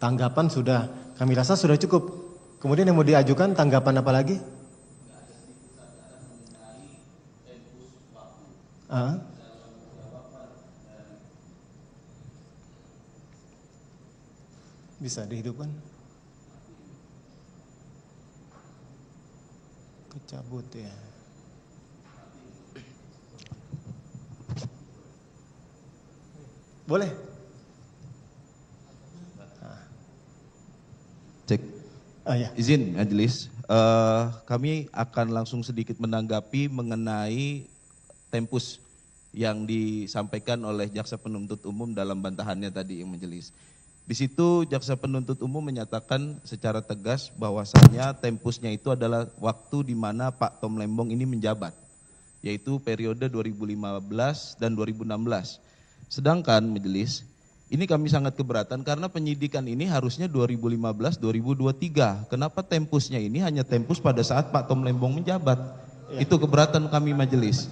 Tanggapan sudah, kami rasa sudah cukup. Kemudian yang mau diajukan tanggapan apa lagi? Bisa dihidupkan? Kecabut ya. Boleh? Cek. Ya. Izin majelis, kami akan langsung sedikit menanggapi mengenai tempus yang disampaikan oleh jaksa penuntut umum dalam bantahannya tadi yang majelis. Di situ jaksa penuntut umum menyatakan secara tegas bahwasannya tempusnya itu adalah waktu di mana Pak Tom Lembong ini menjabat, yaitu periode 2015 dan 2016. Sedangkan majelis, ini kami sangat keberatan karena penyidikan ini harusnya 2015-2023. Kenapa tempusnya ini hanya tempus pada saat Pak Tom Lembong menjabat? Itu keberatan kami majelis.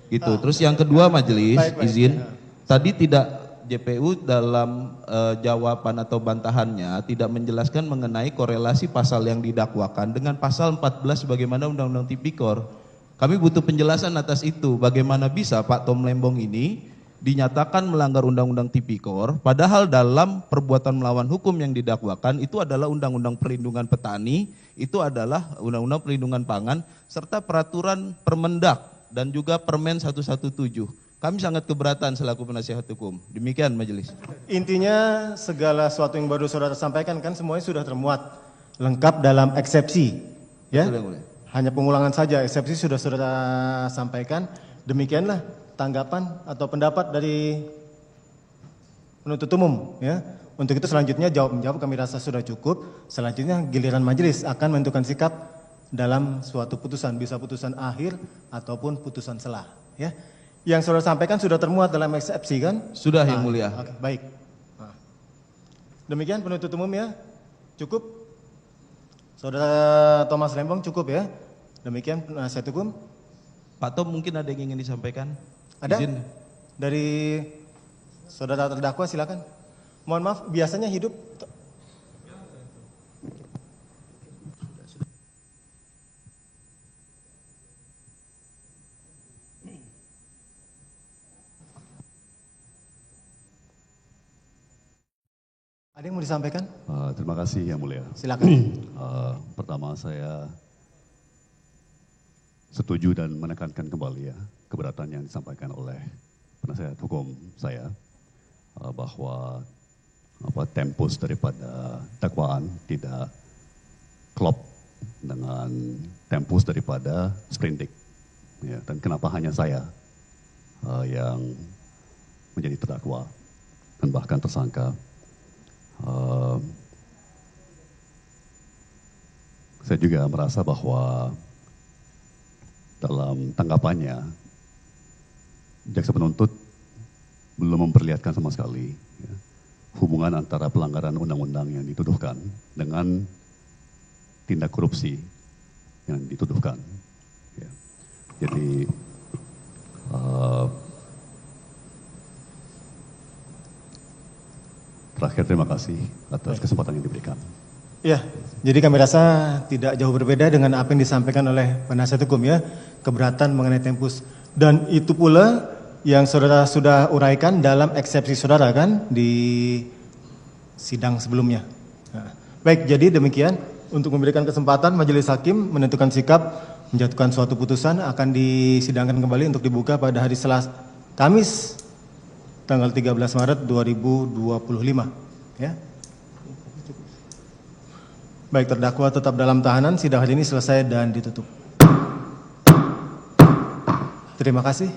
Gitu. Terus yang kedua majelis, izin, tadi tidak JPU dalam jawaban atau bantahannya tidak menjelaskan mengenai korelasi pasal yang didakwakan dengan pasal 14 bagaimana Undang-Undang Tipikor. Kami butuh penjelasan atas itu, bagaimana bisa Pak Tom Lembong ini dinyatakan melanggar Undang-Undang Tipikor, padahal dalam perbuatan melawan hukum yang didakwakan itu adalah Undang-Undang Perlindungan Petani, itu adalah Undang-Undang Perlindungan Pangan, serta peraturan Permendak dan juga Permen 117. Kami sangat keberatan selaku penasihat hukum. Demikian majelis. Intinya segala sesuatu yang baru saudara sampaikan kan semuanya sudah termuat lengkap dalam eksepsi. Ya? Betul, hanya pengulangan saja, eksepsi sudah saudara sampaikan. Demikianlah tanggapan atau pendapat dari penuntut umum, ya. Untuk itu selanjutnya jawab-menjawab kami rasa sudah cukup. Selanjutnya giliran majelis akan menentukan sikap dalam suatu putusan, bisa putusan akhir ataupun putusan selah, ya. Yang saudara sampaikan sudah termuat dalam eksepsi kan? Sudah yang mulia. Oke, baik. Demikian penuntut umum ya. Cukup. Saudara Thomas Lembong cukup ya. Demikian penasihat hukum. Pak Tom mungkin ada yang ingin disampaikan? Ada? Izin. Dari saudara terdakwa silakan. Mohon maaf, biasanya hidup. Ada yang mau disampaikan? Terima kasih yang mulia. Silakan. Pertama saya setuju dan menekankan kembali ya keberatan yang disampaikan oleh penasihat hukum saya bahwa tempus daripada dakwaan tidak klop dengan tempus daripada sprindik. Ya, dan kenapa hanya saya yang menjadi terdakwa dan bahkan tersangka. Saya juga merasa bahwa dalam tanggapannya jaksa penuntut belum memperlihatkan sama sekali ya, hubungan antara pelanggaran undang-undang yang dituduhkan dengan tindak korupsi yang dituduhkan. Ya. Jadi terakhir terima kasih atas kesempatan yang diberikan. Ya, jadi kami rasa tidak jauh berbeda dengan apa yang disampaikan oleh penasihat hukum ya, keberatan mengenai tempus. Dan itu pula yang saudara sudah uraikan dalam eksepsi saudara kan di sidang sebelumnya. Nah, baik, jadi demikian untuk memberikan kesempatan majelis hakim menentukan sikap menjatuhkan suatu putusan akan disidangkan kembali untuk dibuka pada hari Selasa, Kamis tanggal 13 Maret 2025 ya. Baik, terdakwa tetap dalam tahanan, sidang hari ini selesai dan ditutup. Terima kasih.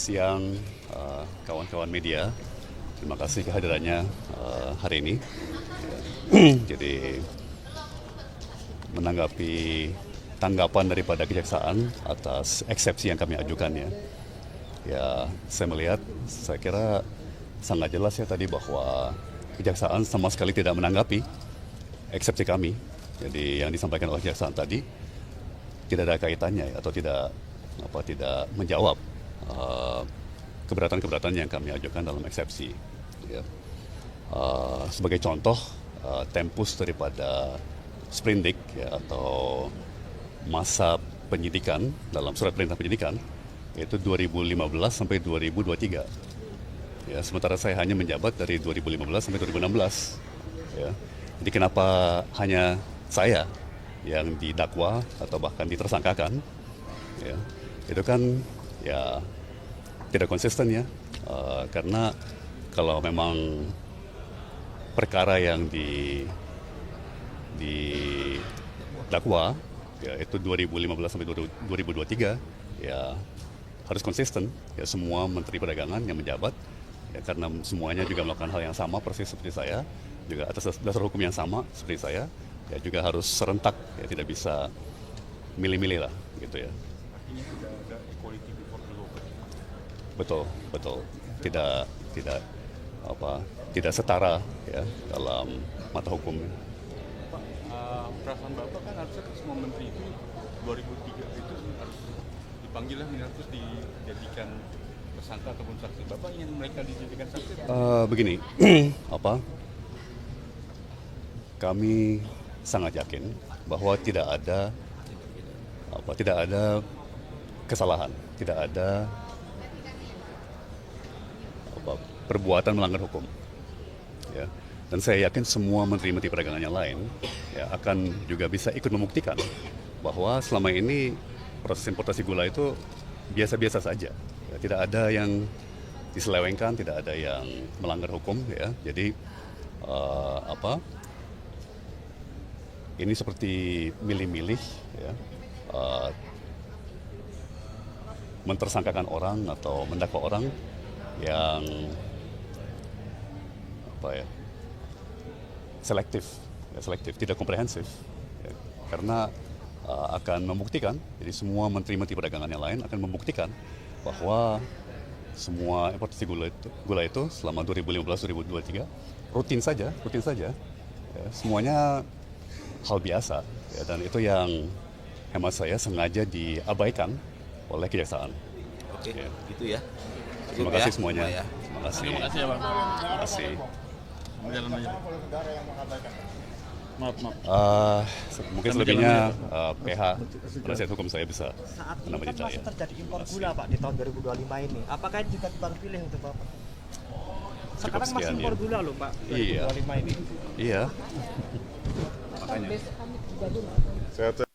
siang kawan-kawan media. Terima kasih kehadirannya hari ini. Jadi menanggapi tanggapan daripada kejaksaan atas eksepsi yang kami ajukan ya saya kira sangat jelas ya tadi bahwa kejaksaan sama sekali tidak menanggapi eksepsi kami. Jadi yang disampaikan oleh kejaksaan tadi tidak ada kaitannya atau tidak menjawab keberatan-keberatan yang kami ajukan dalam eksepsi. Ya. Sebagai contoh, tempus daripada sprindik ya, atau masa penyidikan dalam surat perintah penyidikan yaitu 2015 sampai 2023. Ya, sementara saya hanya menjabat dari 2015 sampai 2016. Ya. Jadi kenapa hanya saya yang didakwa atau bahkan ditersangkakan? Ya, itu kan ya tidak konsisten ya, karena kalau memang perkara yang didakwa ya itu 2015 sampai 2023 ya harus konsisten ya semua menteri perdagangan yang menjabat ya karena semuanya juga melakukan hal yang sama persis seperti saya juga atas dasar hukum yang sama seperti saya ya juga harus serentak ya tidak bisa milih-milih lah gitu ya. Artinya tidak ada equality before the law. Betul. Tidak setara ya dalam mata hukum. Pak, perasaan Bapak kan harusnya semua menteri itu 2003 itu harus dipanggil lah, harus dijadikan tersangka ataupun saksi. Bapak ingin mereka dijadikan saksi? Begini, kami sangat yakin bahwa tidak ada kesalahan, tidak ada perbuatan melanggar hukum. Ya. Dan saya yakin semua menteri-menteri perdagangan yang lain ya, akan juga bisa ikut membuktikan bahwa selama ini proses importasi gula itu biasa-biasa saja. Ya, tidak ada yang diselewengkan, tidak ada yang melanggar hukum. Ya. Jadi ini seperti milih-milih, ya, mentersangkakan orang atau mendakwa orang yang selektif, tidak komprehensif, ya, karena akan membuktikan, jadi semua menteri-menteri perdagangan yang lain akan membuktikan bahwa semua importasi gula itu selama 2015-2023 rutin saja, ya, semuanya hal biasa, ya, dan itu yang hemat saya sengaja diabaikan oleh kejaksaan. Oke, Ya. gitu ya. Terima Cukup kasih ya, semuanya. semua ya. Terima kasih. Terima kasih ya Pak. Terima kasih. Jalan aja. Maaf. Mungkin selebihnya PH penasihat hukum saya bisa Saat ini menambah kan saya. masih terjadi impor gula Pak di tahun 2025 ini. Apakah itu juga tebang pilih untuk Bapak? Sekarang masih sekian, impor ya. gula loh Pak, Iya. 2025 ini. Iya. Makanya. Sehat.